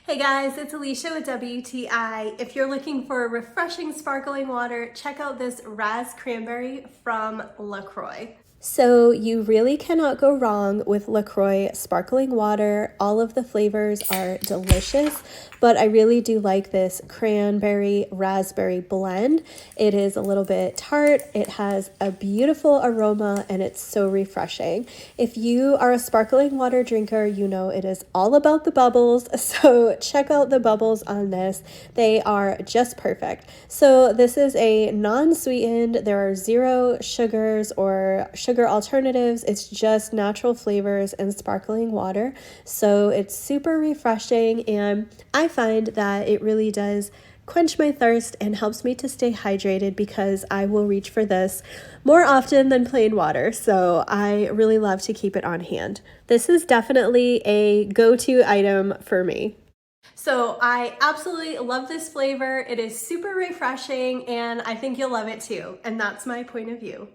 Hey guys, it's Alicia with WTI. If you're looking for a refreshing sparkling water, check out this Razz-Cranberry from LaCroix. So you really cannot go wrong with LaCroix Sparkling Water. All of the flavors are delicious, but I really do like this cranberry raspberry blend. It is a little bit tart, it has a beautiful aroma, and it's so refreshing. If you are a sparkling water drinker, you know it is all about the bubbles, so check out the bubbles on this. They are just perfect. So this is a non-sweetened, there are zero sugars or sugar alternatives. It's just natural flavors and sparkling water. So it's super refreshing, and I find that it really does quench my thirst and helps me to stay hydrated because I will reach for this more often than plain water. So I really love to keep it on hand. This is definitely a go-to item for me. So I absolutely love this flavor. It is super refreshing and I think you'll love it too. And that's my point of view.